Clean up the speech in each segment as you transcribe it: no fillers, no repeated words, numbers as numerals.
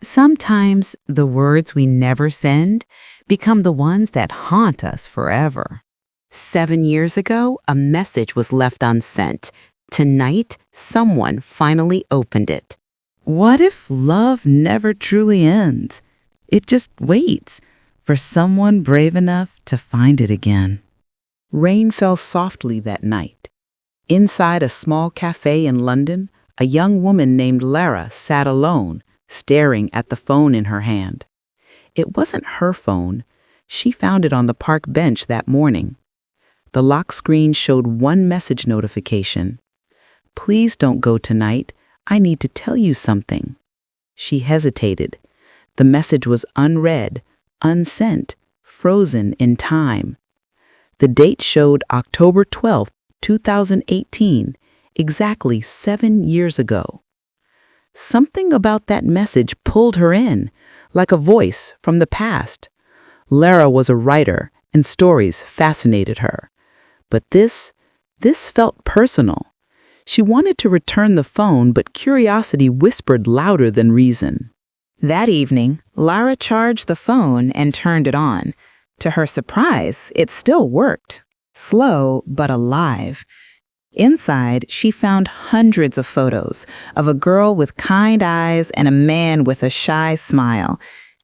Sometimes the words we never send become the ones that haunt us forever. 7 years ago, a message was left unsent. Tonight, someone finally opened it. What if love never truly ends? It just waits for someone brave enough to find it again. Rain fell softly that night. Inside a small cafe in London, a young woman named Lara sat alone, staring at the phone in her hand. It wasn't her phone. She found it on the park bench that morning. The lock screen showed one message notification. "Please don't go tonight. I need to tell you something." She hesitated. The message was unread, unsent, frozen in time. The date showed October 12th, 2018, exactly 7 years ago. Something about that message pulled her in, like a voice from the past. Lara was a writer, and stories fascinated her. But this felt personal. She wanted to return the phone, but curiosity whispered louder than reason. That evening, Lara charged the phone and turned it on. To her surprise, it still worked. Slow, but alive. Inside, she found hundreds of photos of a girl with kind eyes and a man with a shy smile.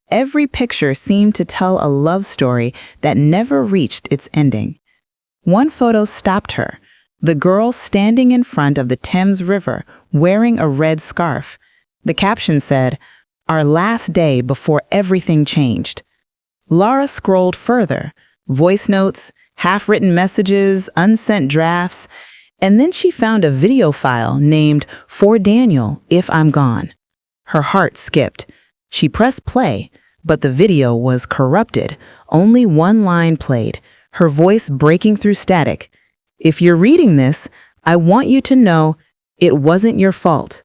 Every picture seemed to tell a love story that never reached its ending. One photo stopped her. The girl standing in front of the Thames River, wearing a red scarf. The caption said, "Our last day before everything changed." Lara scrolled further. Voice notes, half-written messages, unsent drafts, and then she found a video file named "For Daniel, If I'm Gone." Her heart skipped. She pressed play, but the video was corrupted. Only one line played, her voice breaking through static. "If you're reading this, I want you to know it wasn't your fault."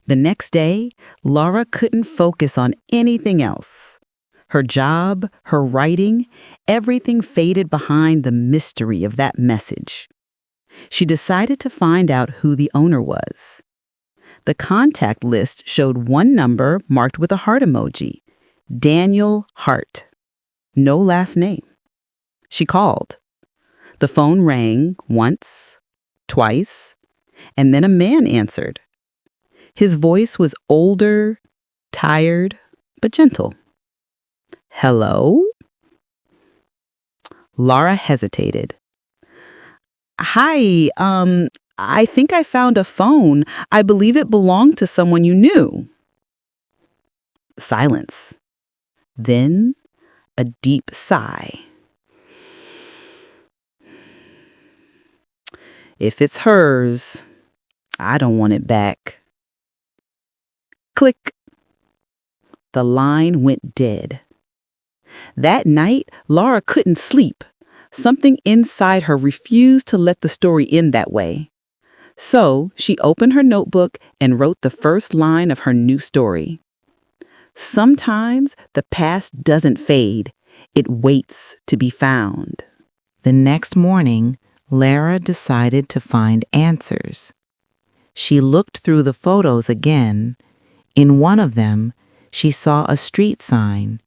The next day, Laura couldn't focus on anything else. Her job, her writing, everything faded behind the mystery of that message. She decided to find out who the owner was. The contact list showed one number marked with a heart emoji, Daniel Hart. No last name. She called. The phone rang once, twice, and then a man answered. His voice was older, tired, but gentle. "Hello?" Laura hesitated. "Hi, I think I found a phone. I believe it belonged to someone you knew." Silence. Then a deep sigh. "If it's hers, I don't want it back." Click. The line went dead. That night, Laura couldn't sleep. Something inside her refused to let the story end that way. So she opened her notebook and wrote the first line of her new story. Sometimes the past doesn't fade. It waits to be found. The next morning, Lara decided to find answers. She looked through the photos again. In one of them, she saw a street sign,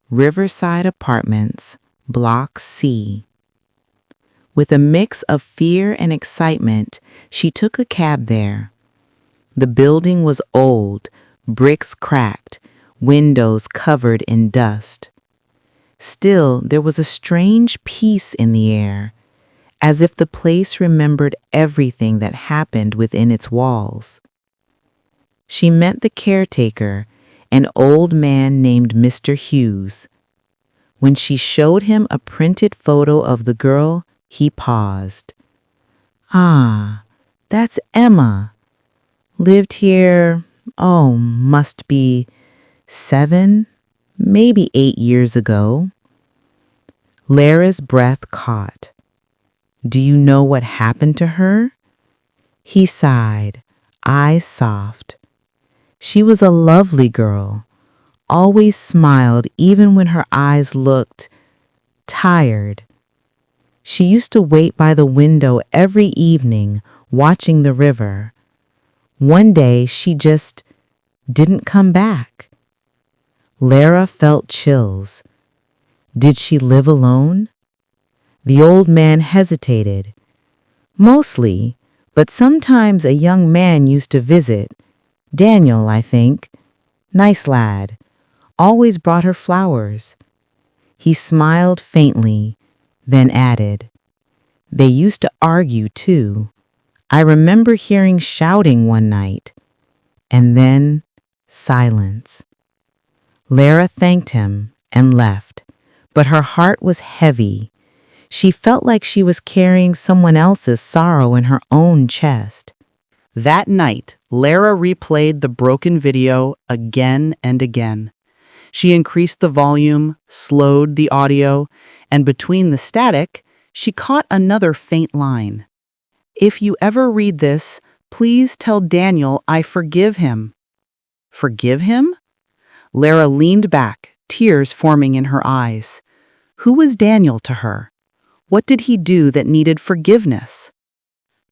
Riverside Apartments, Block C. With a mix of fear and excitement, she took a cab there. The building was old, bricks cracked, windows covered in dust. Still, there was a strange peace in the air, as if the place remembered everything that happened within its walls. She met the caretaker, an old man named Mr. Hughes. When she showed him a printed photo of the girl, he paused. "Ah, that's Emma. Lived here, must be 7, maybe 8 years ago." Lara's breath caught. "Do you know what happened to her?" He sighed, eyes soft. "She was a lovely girl, always smiled even when her eyes looked tired. She used to wait by the window every evening, watching the river. One day she just didn't come back. Lara felt chills. Did she live alone? The old man hesitated. Mostly, but sometimes a young man used to visit. Daniel, I think. Nice lad. Always brought her flowers. He smiled faintly, then added, They used to argue, too. I remember hearing shouting one night. And then silence. Lara thanked him and left, but her heart was heavy. She felt like she was carrying someone else's sorrow in her own chest. That night, Lara replayed the broken video again and again. She increased the volume, slowed the audio, and between the static, she caught another faint line. If you ever read this, please tell Daniel I forgive him. Forgive him? Lara leaned back, tears forming in her eyes. Who was Daniel to her? What did he do that needed forgiveness?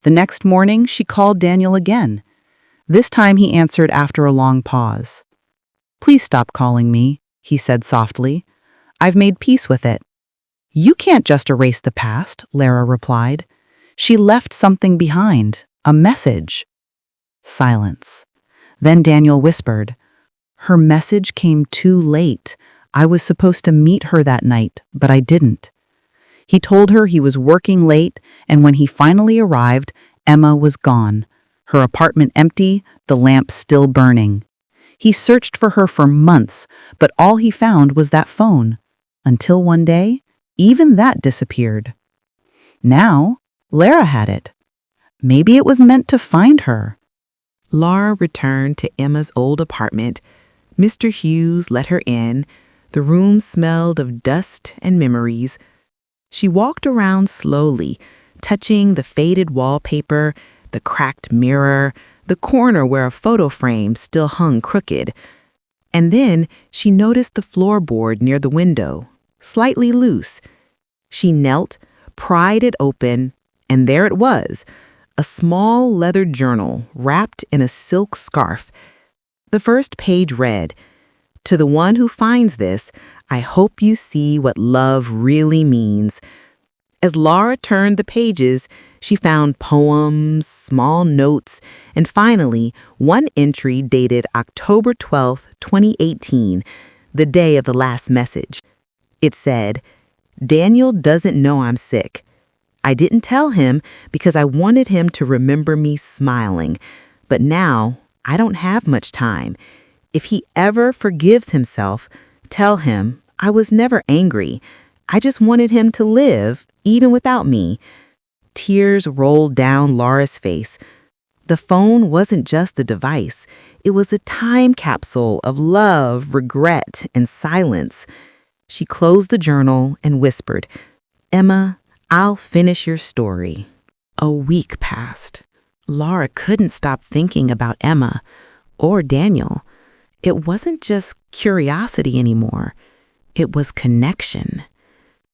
The next morning, she called Daniel again. This time he answered after a long pause. Please stop calling me, he said softly. I've made peace with it. You can't just erase the past, Lara replied. She left something behind, a message. Silence. Then Daniel whispered, Her message came too late. I was supposed to meet her that night, but I didn't. He told her he was working late, and when he finally arrived, Emma was gone, her apartment empty, the lamp still burning. He searched for her for months, but all he found was that phone. Until one day, even that disappeared. Now, Lara had it. Maybe it was meant to find her. Lara returned to Emma's old apartment. Mr. Hughes let her in. The room smelled of dust and memories. She walked around slowly, touching the faded wallpaper, the cracked mirror, the corner where a photo frame still hung crooked. And then she noticed the floorboard near the window, slightly loose. She knelt, pried it open, and there it was, a small leather journal wrapped in a silk scarf. The first page read, To the one who finds this, I hope you see what love really means. As Lara turned the pages, she found poems, small notes, and finally, one entry dated October 12, 2018, the day of the last message. It said, Daniel doesn't know I'm sick. I didn't tell him because I wanted him to remember me smiling. But now, I don't have much time. If he ever forgives himself, tell him I was never angry. I just wanted him to live, even without me. Tears rolled down Lara's face. The phone wasn't just a device. It was a time capsule of love, regret, and silence. She closed the journal and whispered, Emma, I'll finish your story. A week passed. Lara couldn't stop thinking about Emma or Daniel. It wasn't just curiosity anymore. It was connection.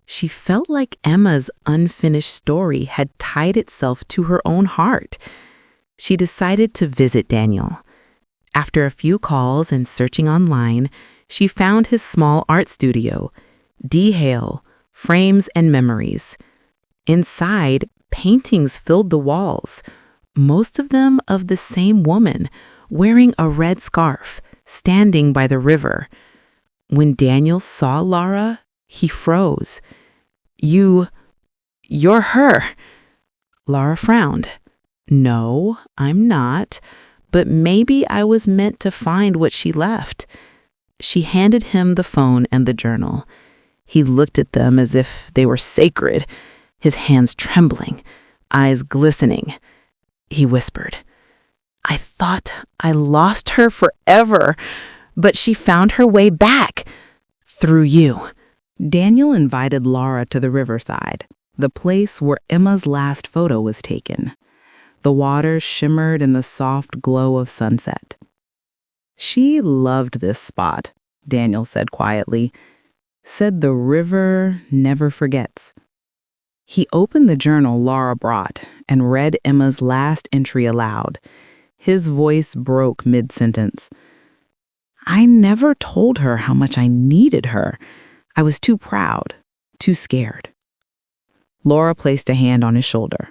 She felt like Emma's unfinished story had tied itself to her own heart. She decided to visit Daniel. After a few calls and searching online, she found his small art studio, D. Hale, Frames and Memories. Inside, paintings filled the walls, most of them of the same woman, wearing a red scarf, standing by the river. When Daniel saw Lara, he froze. You're her. Lara frowned. No, I'm not, but maybe I was meant to find what she left. She handed him the phone and the journal. He looked at them as if they were sacred, his hands trembling, eyes glistening. He whispered, I thought I lost her forever, but she found her way back through you. Daniel invited Lara to the riverside, the place where Emma's last photo was taken. The water shimmered in the soft glow of sunset. She loved this spot, Daniel said quietly. Said the river never forgets. He opened the journal Lara brought and read Emma's last entry aloud. His voice broke mid-sentence. I never told her how much I needed her. I was too proud, too scared. Laura placed a hand on his shoulder.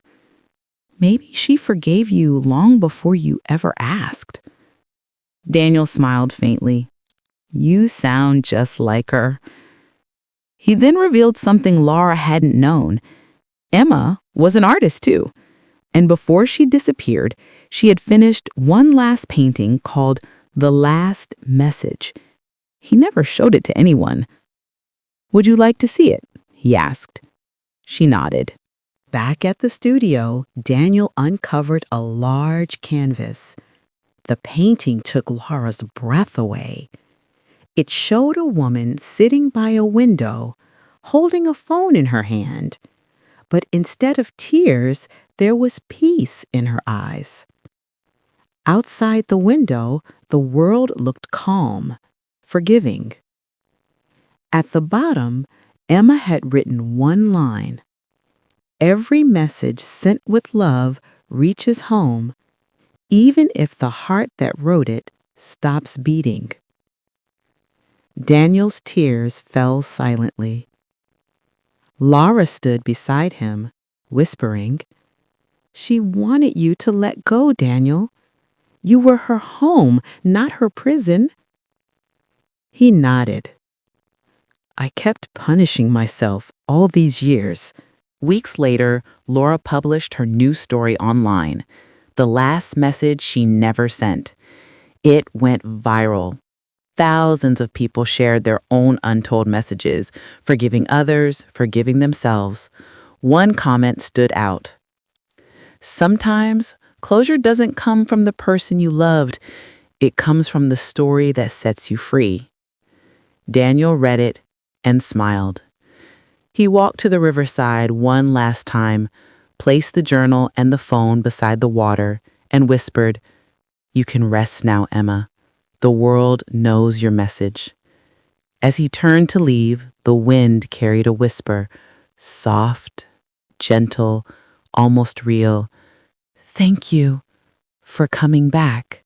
Maybe she forgave you long before you ever asked. Daniel smiled faintly. You sound just like her. He then revealed something Laura hadn't known. Emma was an artist too. And before she disappeared, she had finished one last painting called The Last Message. He never showed it to anyone. Would you like to see it? He asked. She nodded. Back at the studio, Daniel uncovered a large canvas. The painting took Laura's breath away. It showed a woman sitting by a window, holding a phone in her hand. But instead of tears, there was peace in her eyes. Outside the window, the world looked calm, forgiving. At the bottom, Emma had written one line. Every message sent with love reaches home, even if the heart that wrote it stops beating. Daniel's tears fell silently. Laura stood beside him, whispering, She wanted you to let go, Daniel. You were her home, not her prison. He nodded. I kept punishing myself all these years. Weeks later, Laura published her new story online, The Last Message She Never Sent. It went viral. Thousands of people shared their own untold messages, forgiving others, forgiving themselves. One comment stood out. Sometimes, closure doesn't come from the person you loved. It comes from the story that sets you free. Daniel read it and smiled. He walked to the riverside one last time, placed the journal and the phone beside the water, and whispered, You can rest now, Emma. The world knows your message. As he turned to leave, the wind carried a whisper, soft, gentle, almost real. Thank you for coming back.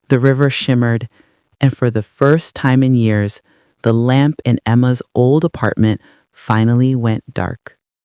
The river shimmered, and for the first time in years, the lamp in Emma's old apartment finally went dark.